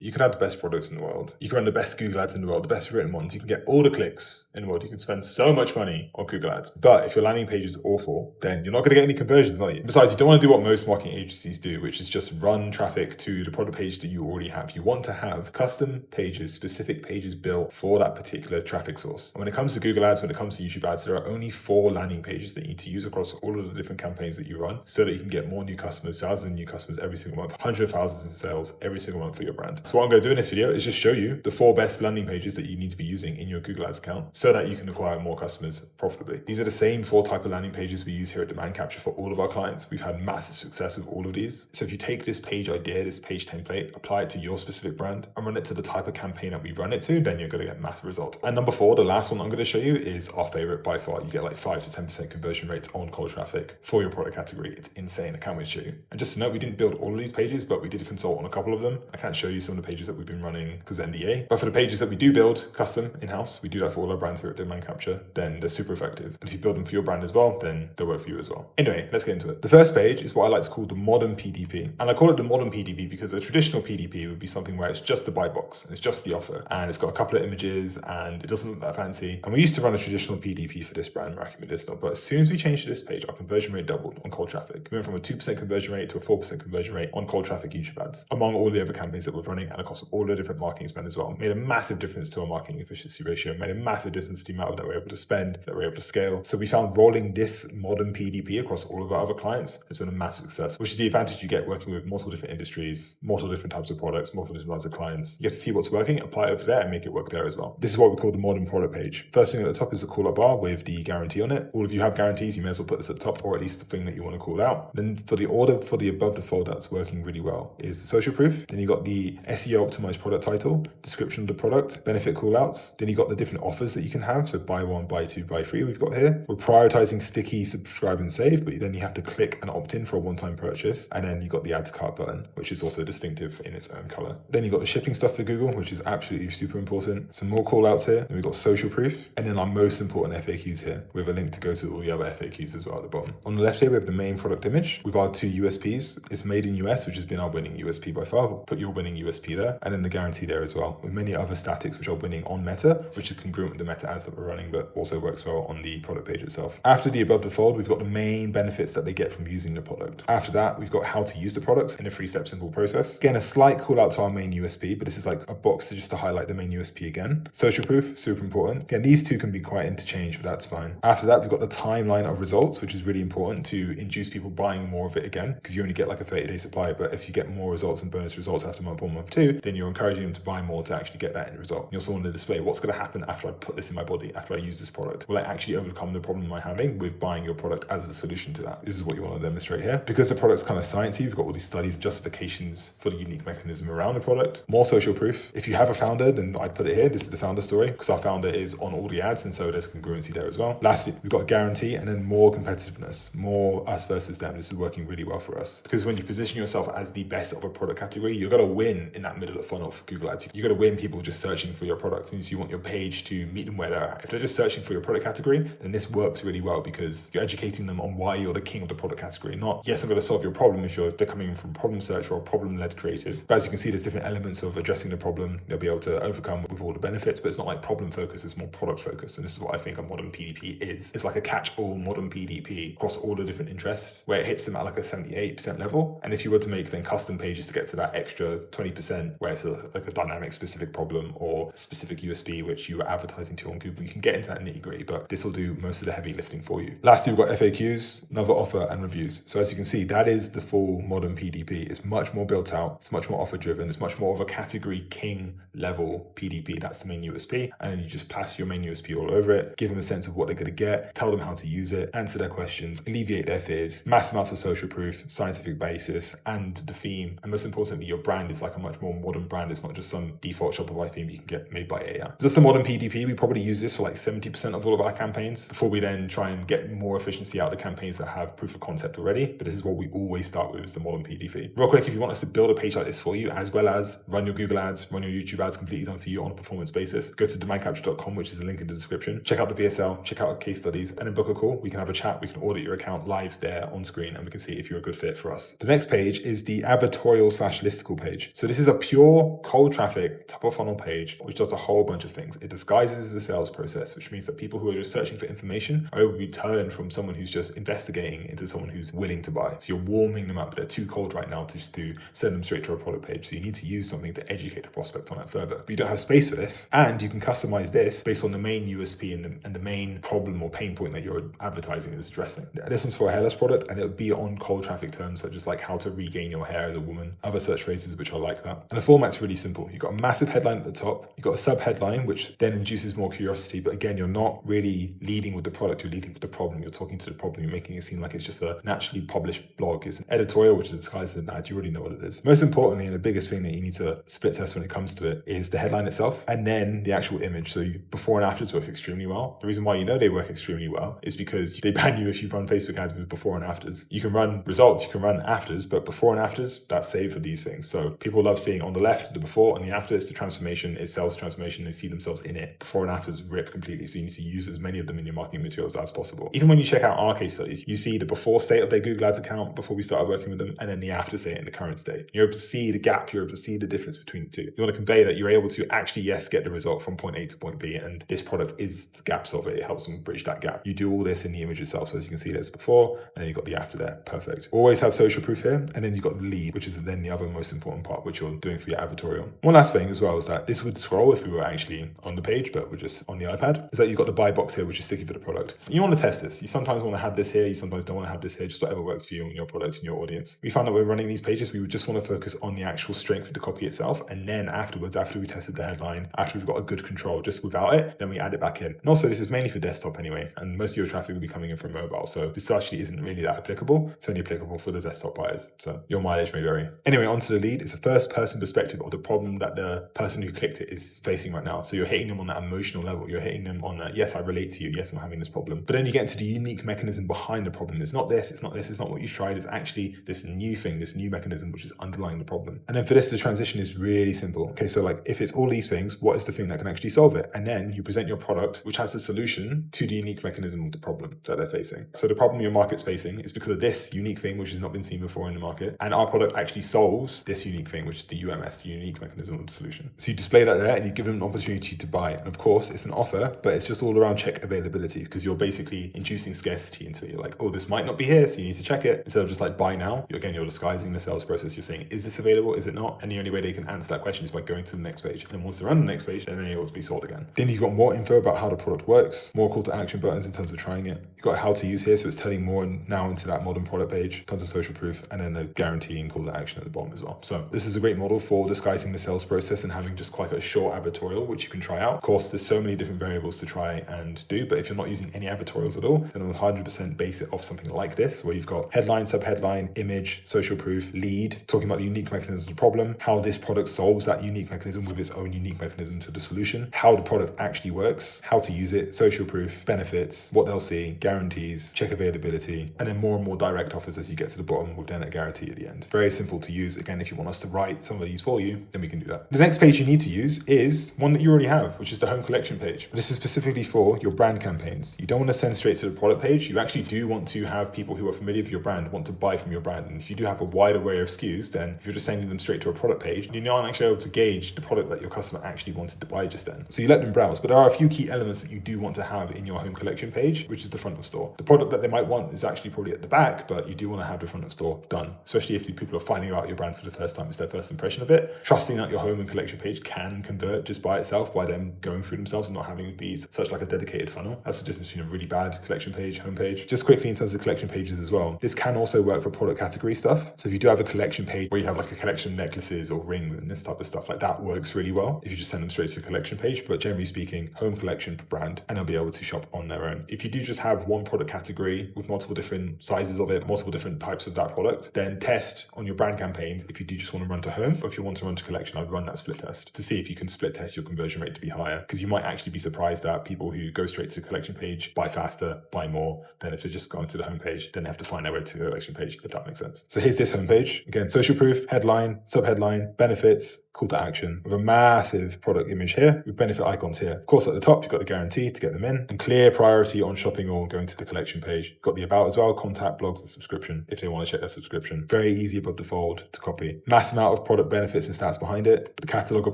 You can have the best product in the world. You can run the best Google ads in the world, the best written ones. You can get all the clicks in the world. You can spend so much money on Google ads. But if your landing page is awful, then you're not going to get any conversions, are you? Besides, you don't want to do what most marketing agencies do, which is just run traffic to the product page that you already have. You want to have custom pages, specific pages built for that particular traffic source. And when it comes to Google ads, when it comes to YouTube ads, there are only 4 landing pages that you need to use across all of the different campaigns that you run so that you can get more new customers, thousands of new customers every single month, hundreds of thousands in sales every single month for your brand. So what I'm going to do in this video is just show you the 4 best landing pages that you need to be using in your Google Ads account so that you can acquire more customers profitably. These are the same 4 type of landing pages we use here at Demand Capture for all of our clients. We've had massive success with all of these. So if you take this page idea, this page template, apply it to your specific brand and run it to the type of campaign that we run it to, then you're going to get massive results. And number 4, the last one I'm going to show you is our favorite by far. You get like 5 to 10% conversion rates on cold traffic for your product category. It's insane. I can't wait to show you. And just to note, we didn't build all of these pages, but we did consult on a couple of them. I can't show you some of the pages that we've been running because NDA. But for the pages that we do build custom in-house, we do that for all our brands here at Demand Capture, then they're super effective. And if you build them for your brand as well, then they'll work for you as well. Anyway, let's get into it. The first page is what I like to call the modern PDP. And I call it the modern PDP because a traditional PDP would be something where it's just the buy box and it's just the offer. And it's got a couple of images and it doesn't look that fancy. And we used to run a traditional PDP for this brand, Miracle Medicinal. But as soon as we changed to this page, our conversion rate doubled on cold traffic. We went from a 2% conversion rate to a 4% conversion rate on cold traffic YouTube ads, among all the other campaigns that we're running and across all the different marketing spend as well. Made a massive difference to our marketing efficiency ratio, made a massive difference to the amount that we're able to spend, that we're able to scale. So we found rolling this modern PDP across all of our other clients has been a massive success, which is the advantage you get working with multiple different industries, multiple different types of products, multiple different types of clients. You get to see what's working, apply it over there and make it work there as well. This is what we call the modern product page. First thing at the top is the call out bar with the guarantee on it. All of you have guarantees, you may as well put this at the top, or at least the thing that you want to call out. Then for the order for the above the fold that's working really well is the social proof. Then you got the SEO optimized product title, description of the product, benefit call outs. Then you got the different offers that you can have. So buy 1, buy 2, buy 3 we've got here. We're prioritizing sticky subscribe and save, but then you have to click and opt in for a one-time purchase. And then you got the add to cart button, which is also distinctive in its own color. Then you got the shipping stuff for Google, which is absolutely super important. Some more call outs here. Then we've got social proof. And then our most important FAQs here with a link to go to all the other FAQs as well at the bottom. On the left here, we have the main product image with our 2 USPs. It's made in US, which has been our winning USP by far. We'll put your winning USP there. And then the guarantee there as well, with many other statics which are winning on Meta, which is congruent with the Meta ads that we're running, but also works well on the product page itself. After the above the fold, we've got the main benefits that they get from using the product. After that, we've got how to use the products in a 3-step simple process. Again, a slight call out to our main USP, but this is like a box just to highlight the main USP again. Social proof, super important. Again, these two can be quite interchanged, but that's fine. After that, we've got the timeline of results, which is really important to induce people buying more of it again, because you only get like a 30-day supply, but if you get more results and bonus results after month 1, month 2, then you're encouraging them to buy more to actually get that end result. You also want to display what's going to happen after I put this in my body, after I use this product. Will I actually overcome the problem I'm having with buying your product as a solution to that? This is what you want to demonstrate here. Because the product's kind of sciencey, we've got all these studies, justifications for the unique mechanism around the product. More social proof. If you have a founder, then I'd put it here. This is the founder story because our founder is on all the ads, and so there's congruency there as well. Lastly, we've got a guarantee and then more competitiveness, more us versus them. This is working really well for us because when you position yourself as the best of a product category, you're going to win in that middle of the funnel for Google Ads. You're going to win people just searching for your product, and so you want your page to meet them where they're at. If they're just searching for your product category, then this works really well because you're educating them on why you're the king of the product category. Not, yes, I'm going to solve your problem if they're coming from problem search or a problem-led creative. But as you can see, there's different elements of addressing the problem they'll be able to overcome with all the benefits, but it's not like problem focus, it's more product focus. And this is what I think a modern PDP is. It's like a catch-all modern PDP across all the different interests where it hits them at like a 78% level. And if you were to make then custom pages to get to that extra 20% where it's like a dynamic specific problem or specific USP which you are advertising to on Google, you can get into that nitty-gritty, but this will do most of the heavy lifting for you. Lastly, we've got FAQs, another offer and reviews. So as you can see, that is the full modern PDP. It's much more built out. It's much more offer driven. It's much more of a category king level PDP. That's the main USP. And then you just plaster your main USP all over it, give them a sense of what they're going to get, tell them how to use it, answer their questions, alleviate their fears, mass amounts of social proof, scientific basis, and the theme. And most importantly, your brand is like a much more modern brand. It's not just some default Shopify theme you can get made by AI. Just a modern PDP, we probably use this for like 70% of all of our campaigns before we then try and get more efficiency out of the campaigns that have proof of concept already. But this is what we always start with, is the modern PDP. Real quick, if you want us to build a page like this for you, as well as run your Google ads, run your YouTube ads completely done for you on a performance basis, go to demandcapture.com, which is a link in the description. Check out the VSL, check out our case studies, and then book a call. We can have a chat, we can audit your account live there on screen, and we can see if you're a good fit for us. The next page is the advertorial / listicle page. So this is is a pure cold traffic top of funnel page, which does a whole bunch of things. It disguises the sales process, which means that people who are just searching for information are able to be turned from someone who's just investigating into someone who's willing to buy. So you're warming them up. They're too cold right now to send them straight to a product page. So you need to use something to educate the prospect on that further. But you don't have space for this. And you can customize this based on the main USP and the main problem or pain point that your advertising is addressing. This one's for a hair loss product, and it'll be on cold traffic terms, such as like how to regain your hair as a woman, other search phrases which are like that. And the format's really simple. You've got a massive headline at the top. You've got a sub headline, which then induces more curiosity. But again, you're not really leading with the product. You're leading with the problem. You're talking to the problem. You're making it seem like it's just a naturally published blog. It's an editorial, which is disguised as an ad. You already know what it is. Most importantly, and the biggest thing that you need to split test when it comes to it is the headline itself and then the actual image. So before and afters work extremely well. The reason why you know they work extremely well is because they ban you if you run Facebook ads with before and afters. You can run results, you can run afters, but before and afters, that's saved for these things. So people love seeing on the left the before and the after. It's the transformation, it's sales transformation. They see themselves in it. Before and afters rip completely. So you need to use as many of them in your marketing materials as possible. Even when you check out our case studies, you see the before state of their Google Ads account before we started working with them, and then the after state in the current state. You're able to see the gap. You're able to see the difference between the two. You want to convey that you're able to actually, yes, get the result from point A to point B, and this product is the gaps of it. It helps them bridge that gap. You do all this in the image itself. So as you can see, there's before, and then you've got the after there. Perfect. Always have social proof here, and then you've got the lead, which is then the other most important part, which you're doing for your advertorial. One last thing as well is that this would scroll if we were actually on the page, but we're just on the iPad, is that you've got the buy box here, which is sticky for the product. So you want to test this. You sometimes want to have this here, you sometimes don't want to have this here, just whatever works for you and your product and your audience. We found that we're running these pages, we would just want to focus on the actual strength of the copy itself, and then afterwards, after we tested the headline, after we've got a good control just without it, then we add it back in. And also, this is mainly for desktop anyway, and most of your traffic will be coming in from mobile, so this actually isn't really that applicable. It's only applicable for the desktop buyers, so your mileage may vary. Anyway, onto the lead. It's a first person perspective of the problem that the person who clicked it is facing right now. So you're hitting them on that emotional level. You're hitting them on that, yes, I relate to you. Yes, I'm having this problem. But then you get into the unique mechanism behind the problem. It's not this, it's not this, it's not what you've tried. It's actually this new thing, this new mechanism, which is underlying the problem. And then for this, the transition is really simple. Okay, so like if it's all these things, what is the thing that can actually solve it? And then you present your product, which has the solution to the unique mechanism of the problem that they're facing. So the problem your market's facing is because of this unique thing, which has not been seen before in the market. And our product actually solves this unique thing, which is the UMS, the unique mechanism of the solution. So you display that there and you give them an opportunity to buy. And of course, it's an offer, but it's just all around check availability because you're basically inducing scarcity into it. You're like, oh, this might not be here, so you need to check it. Instead of just like buy now, you're disguising the sales process. You're saying, is this available? Is it not? And the only way they can answer that question is by going to the next page. And then once they're on the next page, then they're able to be sold again. Then you've got more info about how the product works, more call to action buttons in terms of trying it. You've got how to use here, so it's turning more now into that modern product page, tons of social proof, and then a guarantee and call to action at the bottom as well. So this is a great model for disguising the sales process and having just quite a short advertorial, which you can try out. Of course, there's so many different variables to try and do, but if you're not using any advertorials at all, then I would 100% base it off something like this, where you've got headline, subheadline, image, social proof, lead, talking about the unique mechanism of the problem, how this product solves that unique mechanism with its own unique mechanism to the solution, how the product actually works, how to use it, social proof, benefits, what they'll see, guarantees, check availability, and then more and more direct offers as you get to the bottom with then a guarantee at the end. Very simple to use. Again, if you want us to write some of these for you, then we can do that. The next page you need to use is one that you already have, which is the home collection page. This is specifically for your brand campaigns. You don't want to send straight to the product page. You actually do want to have people who are familiar with your brand want to buy from your brand. And if you do have a wide array of SKUs, then if you're just sending them straight to a product page, you're not actually able to gauge the product that your customer actually wanted to buy just then. So you let them browse, but there are a few key elements that you do want to have in your home collection page, which is the front of store. The product that they might want is actually probably at the back, but you do want to have the front of store done, especially if the people are finding out your brand for the first time. It's their first impression of it. Trusting that your home and collection page can convert just by itself by them going through themselves and not having to be such like a dedicated funnel. That's the difference between a really bad collection page, homepage. Just quickly in terms of collection pages as well, this can also work for product category stuff. So if you do have a collection page where you have like a collection of necklaces or rings and this type of stuff, like that works really well if you just send them straight to the collection page. But generally speaking, home collection for brand, and they'll be able to shop on their own. If you do just have one product category with multiple different sizes of it, multiple different types of that product, then test on your brand campaigns if you do just want to run to home, or if you want to run to collection, I'd run that split test to see if you can split test your conversion rate to be higher, because you might actually be surprised that people who go straight to the collection page buy faster, buy more than if they're just going to the homepage, then they have to find their way to the collection page, if that makes sense. So here's this homepage. Again, social proof, headline, subheadline, benefits, call to action, with a massive product image here with benefit icons here. Of course, at the top, you've got the guarantee to get them in and clear priority on shopping or going to the collection page. You've got the about as well, contact, blogs, and subscription if they want to check their subscription. Very easy above the fold to copy. Mass amount of product product benefits and stats behind it. The catalog of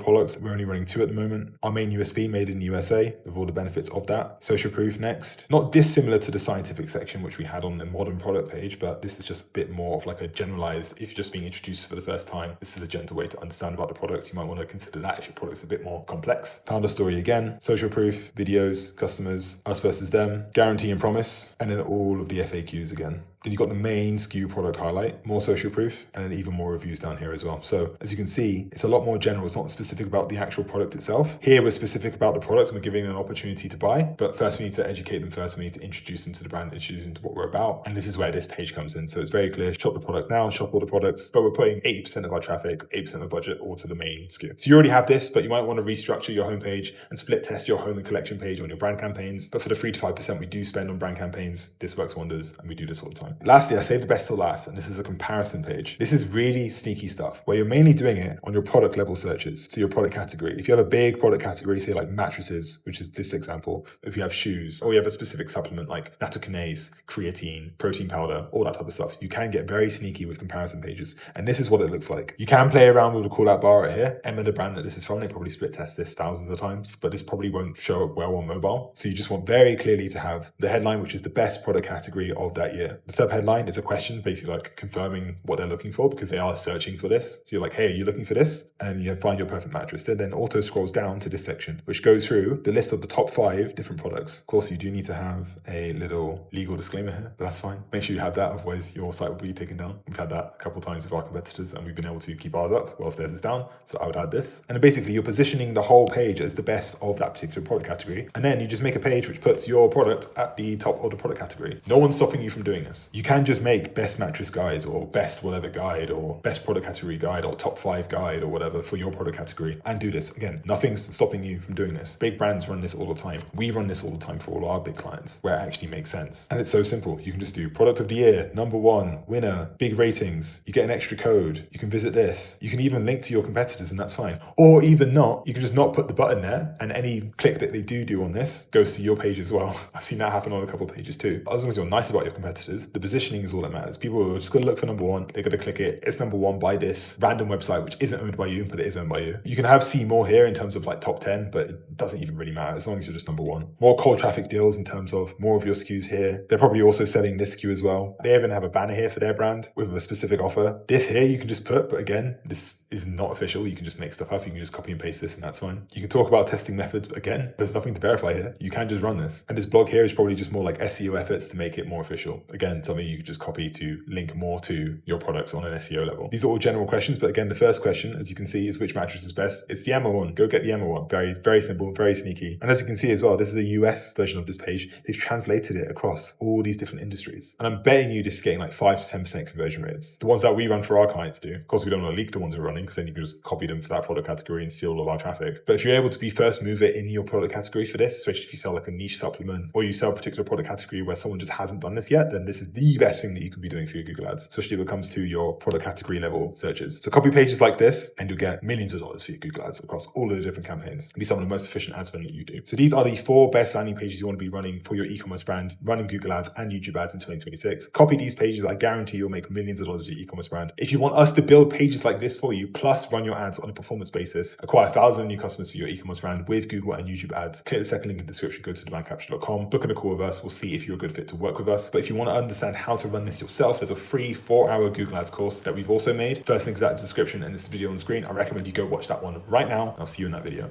products, we're only running 2 at the moment. Our main USP, made in the USA, with all the benefits of that. Social proof next. Not dissimilar to the scientific section, which we had on the modern product page, but this is just a bit more of like a generalized, if you're just being introduced for the first time, this is a gentle way to understand about the product. You might want to consider that if your product's a bit more complex. Founder story again, social proof, videos, customers, us versus them, guarantee and promise, and then all of the FAQs again. Then you've got the main SKU product highlight, more social proof, and then even more reviews down here as well. So as you can see, it's a lot more general. It's not specific about the actual product itself. Here we're specific about the product and we're giving them an opportunity to buy. But first we need to educate them first. We need to introduce them to the brand, introduce them to what we're about. And this is where this page comes in. So it's very clear, shop the product now, shop all the products, but we're putting 80% of our traffic, 8% of budget all to the main SKU. So you already have this, but you might want to restructure your homepage and split test your home and collection page on your brand campaigns. But for the 3 to 5% we do spend on brand campaigns, this works wonders and we do this all the time. Lastly, I saved the best till last, and this is a comparison page. This is really sneaky stuff where you're mainly doing it on your product level searches. So your product category. If you have a big product category, say like mattresses, which is this example, if you have shoes, or you have a specific supplement like nattokinase, creatine, protein powder, all that type of stuff, you can get very sneaky with comparison pages. And this is what it looks like. You can play around with the call out bar right here. Emma, the brand that this is from, they probably split test this thousands of times, but this probably won't show up well on mobile. So you just want very clearly to have the headline, which is the best product category of that year. The subheadline is a question, basically like confirming what they're looking for because they are searching for this. So you're like, hey, are you looking for this? And then you find your perfect mattress. It then auto scrolls down to this section, which goes through the list of the top 5 different products. Of course, you do need to have a little legal disclaimer here, but that's fine. Make sure you have that, otherwise your site will be taken down. We've had that a couple of times with our competitors and we've been able to keep ours up whilst theirs is down. So I would add this. And then basically you're positioning the whole page as the best of that particular product category. And then you just make a page which puts your product at the top of the product category. No one's stopping you from doing this. You can just make best mattress guides or best whatever guide or best product category guide or top 5 guide or whatever for your product category and do this. Again, nothing's stopping you from doing this. Big brands run this all the time. We run this all the time for all our big clients where it actually makes sense. And it's so simple. You can just do product of the year, number 1, winner, big ratings. You get an extra code. You can visit this. You can even link to your competitors and that's fine. Or even not, you can just not put the button there and any click that they do on this goes to your page as well. I've seen that happen on a couple of pages too. As long as you're nice about your competitors, the positioning is all that matters. People are just going to look for number 1. They're going to click it. It's number 1 by this random website, which isn't owned by you, but it is owned by you. You can have see more here in terms of like top 10, but it doesn't even really matter as long as you're just number 1. More cold traffic deals in terms of more of your SKUs here. They're probably also selling this SKU as well. They even have a banner here for their brand with a specific offer. This here you can just put, but again, this is not official. You can just make stuff up. You can just copy and paste this and that's fine. You can talk about testing methods, but again, there's nothing to verify here. You can just run this. And this blog here is probably just more like SEO efforts to make it more official. Again, something you can just copy to link more to your products on an SEO level. These are all general questions, but again, the first question, as you can see, is which mattress is best? It's the Emma one. Go get the Emma one. Very, very simple, very sneaky. And as you can see as well, this is a US version of this page. They've translated it across all these different industries. And I'm betting you this is getting like 5 to 10% conversion rates. The ones that we run for our clients do. Of course, we don't want to leak the ones we're running because then you can just copy them for that product category and steal all of our traffic. But if you're able to be first mover in your product category for this, especially if you sell like a niche supplement or you sell a particular product category where someone just hasn't done this yet, then this is the best thing that you can be doing for your Google ads, especially when it comes to your product category level searches. So copy pages like this and you'll get millions of dollars for your Google ads across all of the different campaigns. It'll be some of the most efficient ad spend that you do. So these are the 4 best landing pages you want to be running for your e-commerce brand, running Google ads and YouTube ads in 2026. Copy these pages. I guarantee you'll make millions of dollars with your e-commerce brand. If you want us to build pages like this for you, plus run your ads on a performance basis, acquire 1,000 new customers for your e-commerce brand with Google and YouTube ads, click the second link in the description, go to demandcapture.com, book in a call with us. We'll see if you're a good fit to work with us. But if you want to understand how to run this yourself, there's a free 4-hour Google ads course that we've also made. First link is that in the description and this video on the screen. I recommend you go watch that one right now. I'll see you in that video.